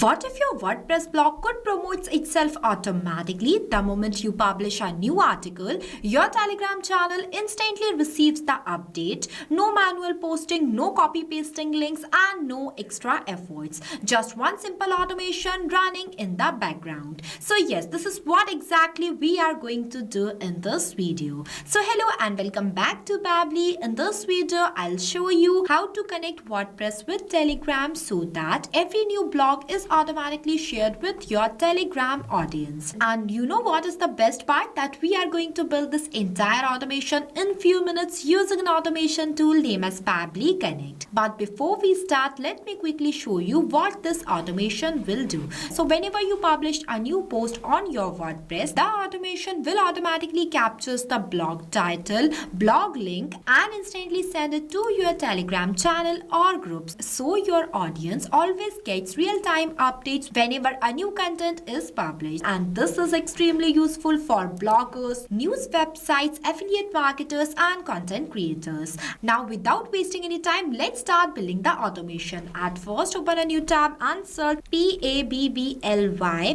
What if your WordPress blog could promote itself automatically? The moment you publish a new article, your Telegram channel instantly receives the update. No manual posting, no copy pasting links, and no extra efforts. Just one simple automation running in the background. So yes, this is what exactly we are going to do in this video. So hello and welcome back to Pabbly. In this video, I'll show you how to connect WordPress with Telegram so that every new blog is automatically shared with your Telegram audience. And you know what is the best part? That we are going to build this entire automation in few minutes using an automation tool named as Pabbly Connect. But before we start, let me quickly show you what this automation will do. So whenever you publish a new post on your WordPress, the automation will automatically capture the blog title, blog link, and instantly send it to your Telegram channel or groups. So your audience always gets real-time updates whenever a new content is published. And this is extremely useful for bloggers, news websites, affiliate marketers, and content creators. Now without wasting any time, let's start building the automation. At first, open a new tab and search Pabbly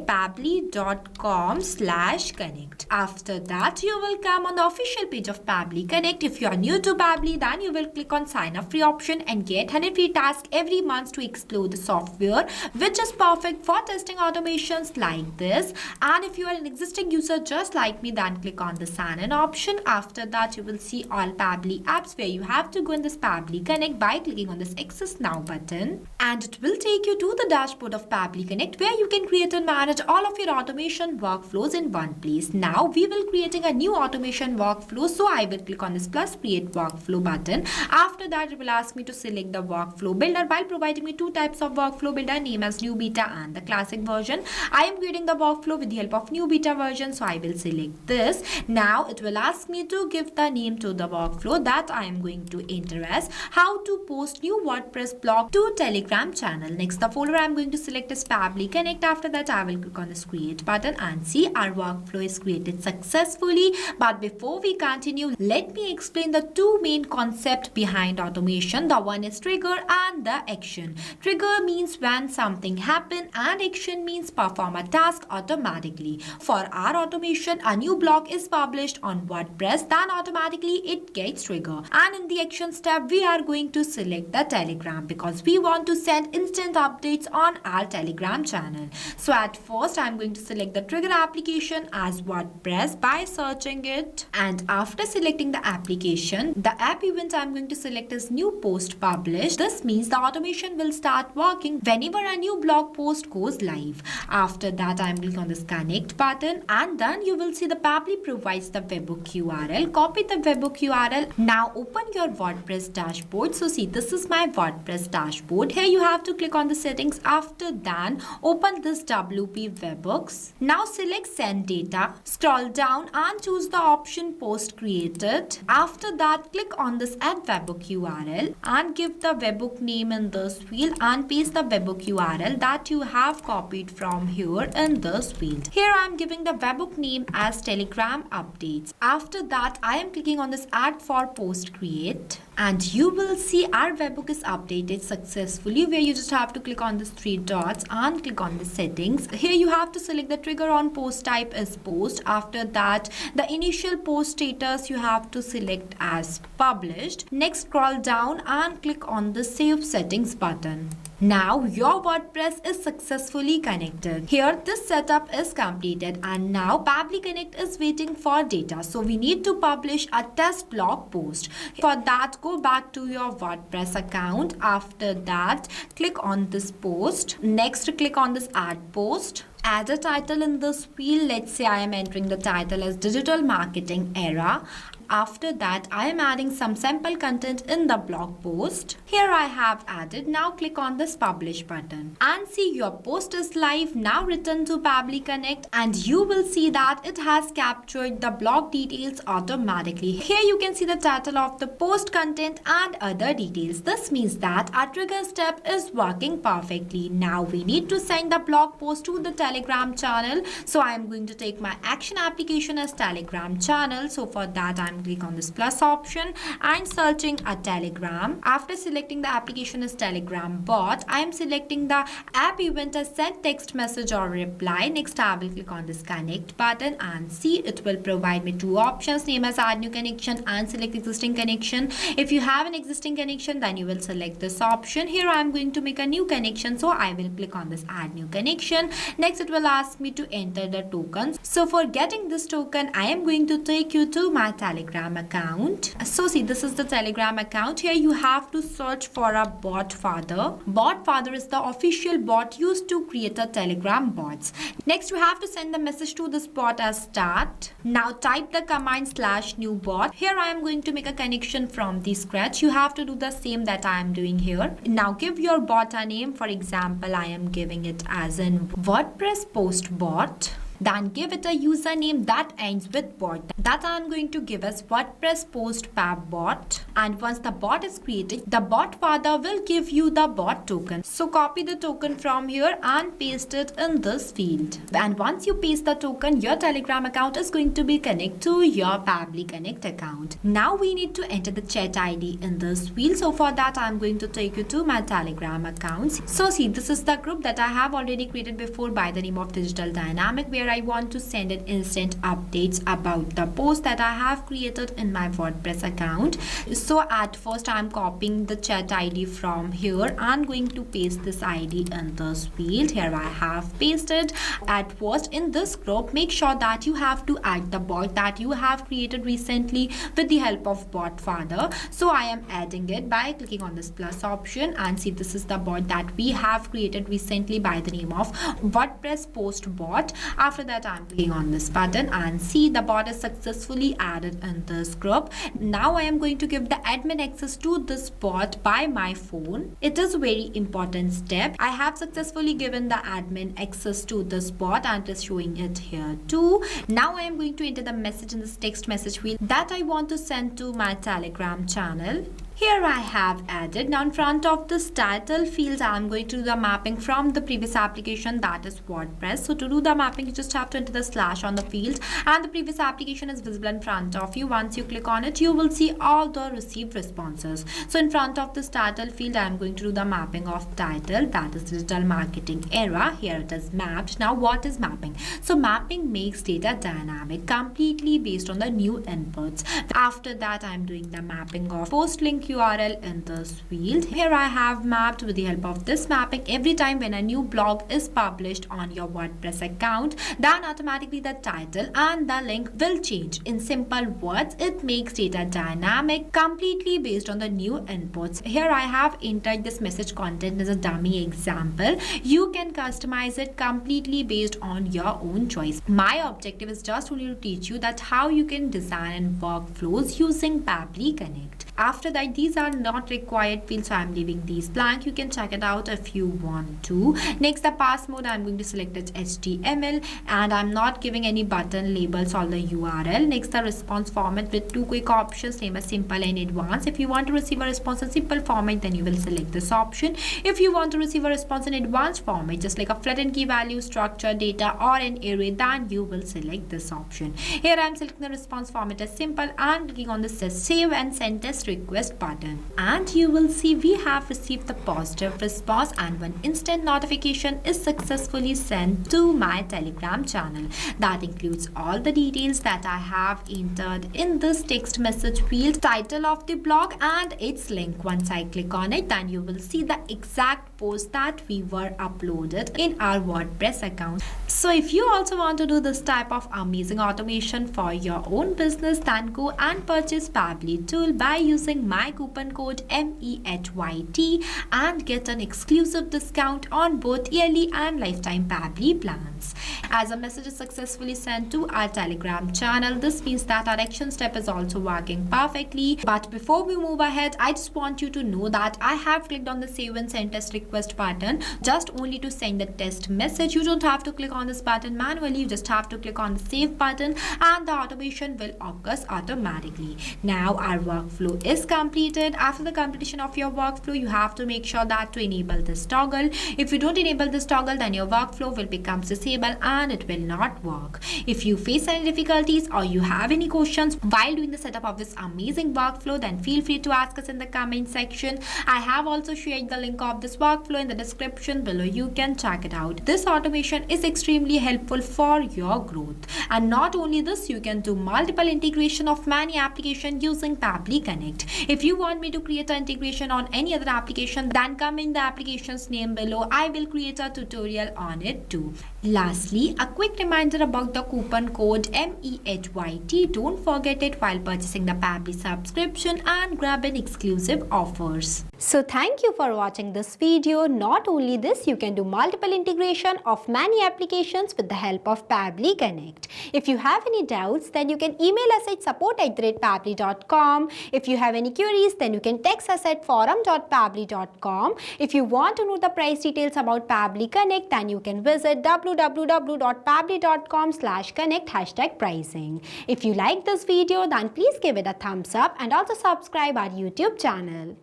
pabbly.com/connect. After that, you will come on the official page of Pabbly Connect. If you are new to Pabbly, then you will click on sign up free option and get 100 free tasks every month to explore the software, which is perfect for testing automations like this. And if you are an existing user just like me, then click on the sign in option. After that, you will see all Pabbly apps where you have to go in this Pabbly Connect by clicking on this Access Now button. And it will take you to the dashboard of Pabbly Connect where you can create and manage all of your automation workflows in one place. Now we will creating a new automation workflow. So I will click on this plus create workflow button. After that, it will ask me to select the workflow builder while providing me two types of workflow builder name as new beta and the classic version. I am creating the workflow with the help of new beta version, so I will select this. Now it will ask me to give the name to the workflow that I am going to enter as how to post new WordPress blog to Telegram channel. Next, the folder I am going to select is Pabbly Connect. After that, I will click on this create button and see our workflow is created successfully. But before we continue, let me explain the two main concepts behind automation. The one is trigger and the action. Trigger means when something happens and action means perform a task automatically. For our automation, a new blog is published on WordPress, then automatically it gets triggered. And in the action step, we are going to select the Telegram because we want to send instant updates on our Telegram channel. So at first, I'm going to select the trigger application as WordPress by searching it. And after selecting the application, the app event I'm going to select is new post published. This means the automation will start working whenever a new blog post goes live. After that, I'm clicking on this connect button and then you will see the Pabbly provides the webhook URL. Copy the webhook URL. Now open your WordPress dashboard. So see, this is my WordPress dashboard. Here you have to click on the settings. After that, open this WP webhooks. Now select send data. Scroll down and choose the option post created. After that, click on this add webhook URL and give the webhook name in this field and paste the webhook URL that you have copied from here in this field. Here I am giving the webhook name as Telegram updates. After that, I am clicking on this add for post create and you will see our webhook is updated successfully, where you just have to click on these three dots and click on the settings. Here you have to select the trigger on post type is post. After that, the initial post status you have to select as published. Next, scroll down and click on the save settings button. Now your WordPress is successfully connected. Here this setup is completed and now Pabbly Connect is waiting for data. So we need to publish a test blog post. For that, go back to your WordPress account. After that, click on this post. Next, click on this add post. Add a title in this field. Let's say I am entering the title as Digital Marketing Era. After that, I am adding some sample content in the blog post. Here I have added. Now click on this publish button and see your post is live. Now return to Pabbly Connect and you will see that it has captured the blog details automatically. Here you can see the title of the post, content, and other details. This means that our trigger step is working perfectly. Now we need to send the blog post to the Telegram channel. So I am going to take my action application as Telegram channel. So for that, I'm I'm click on this plus option and searching a Telegram. After selecting the application as Telegram bot, I am selecting the app event as send text message or reply. Next I will click on this connect button and see it will provide me two options, name as add new connection and select existing connection. If you have an existing connection, then you will select this option. Here I am going to make a new connection, so I will click on this add new connection. Next it will ask me to enter the tokens. So for getting this token, I am going to take you to my Telegram account. So see, this is the Telegram account. Here you have to search for a bot father. Bot father is the official bot used to create a Telegram bots. Next you have to send the message to this bot as start. Now type the command /new bot. Here I am going to make a connection from the scratch. You have to do the same that I am doing here. Now give your bot a name. For example, I am giving it as in WordPress post bot. Then give it a username that ends with bot. That I am going to give as WordPress post pab bot. And once the bot is created, the bot father will give you the bot token. So copy the token from here and paste it in this field. And once you paste the token, your Telegram account is going to be connected to your Pabbly Connect account. Now we need to enter the chat ID in this field. So for that, I am going to take you to my Telegram accounts. So see, this is the group that I have already created before by the name of Digital Dynamic, where I want to send an instant updates about the post that I have created in my WordPress account. So at first I am copying the chat ID from here and going to paste this ID in this field. Here I have pasted. At first in this group, make sure that you have to add the bot that you have created recently with the help of bot father. So I am adding it by clicking on this plus option and see, this is the bot that we have created recently by the name of WordPress post bot. After that, I'm clicking on this button and see the bot is successfully added in this group. Now I am going to give the admin access to this bot by my phone. It is a very important step. I have successfully given the admin access to this bot and it is showing it here too. Now I am going to enter the message in this text message field that I want to send to my Telegram channel. Here I have added. Now in front of this title field, I am going to do the mapping from the previous application, that is WordPress. So to do the mapping, you just have to enter the / on the field and the previous application is visible in front of you. Once you click on it, you will see all the received responses. So in front of this title field, I am going to do the mapping of title, that is digital marketing era. Here it is mapped. Now what is mapping? So mapping makes data dynamic completely based on the new inputs. After that, I am doing the mapping of post link URL in this field. Here I have mapped with the help of this mapping. Every time when a new blog is published on your WordPress account, then automatically the title and the link will change. In simple words, it makes data dynamic completely based on the new inputs. Here I have entered this message content as a dummy example. You can customize it completely based on your own choice. My objective is just only to teach you that how you can design workflows using Pabbly Connect. After that, these are not required fields, so I'm leaving these blank. You can check it out if you want to. Next, the pass mode, I'm going to select it HTML and I'm not giving any button labels or the URL. Next, the response format with two quick options, name as simple and advanced. If you want to receive a response in simple format, then you will select this option. If you want to receive a response in advanced format, just like a flattened key value, structure, data or an array, then you will select this option. Here I'm selecting the response format as simple and clicking on the save and send test request button, and you will see we have received the positive response and one instant notification is successfully sent to my Telegram channel. That includes all the details that I have entered in this text message field, title of the blog and its link. Once I click on it, then you will see the exact post that we were uploaded in our WordPress account. So if you also want to do this type of amazing automation for your own business, then go and purchase Pabbly tool by using my coupon code MEHYT and get an exclusive discount on both yearly and lifetime Pabbly plans. As a message is successfully sent to our Telegram channel, this means that our action step is also working perfectly. But before we move ahead, I just want you to know that I have clicked on the save and send test request button just only to send the test message. You don't have to click on this button manually. You just have to click on the save button and the automation will occur automatically. Now our workflow is completed. After the completion of your workflow, you have to make sure that to enable this toggle. If you don't enable this toggle, then your workflow will become disabled and it will not work. If you face any difficulties or you have any questions while doing the setup of this amazing workflow, then feel free to ask us in the comment section. I have also shared the link of this workflow in the description below. You can check it out. This automation is extremely helpful for your growth. And not only this, you can do multiple integration of many applications using Pabbly Connect. If you want me to create an integration on any other application, then comment the application's name below. I will create a tutorial on it too. Lastly, a quick reminder about the coupon code MEHYT. Don't forget it while purchasing the Pabbly subscription and grab an exclusive offers. So thank you for watching this video. Not only this, you can do multiple integration of many applications with the help of Pabbly Connect. If you have any doubts, then you can email us at support@pabbly.com. If you have any queries, then you can text us at forum.pabbly.com. If you want to know the price details about Pabbly Connect, then you can visit www.pabbly.com/connect #pricing. If you like this video, then please give it a thumbs up and also subscribe our YouTube channel.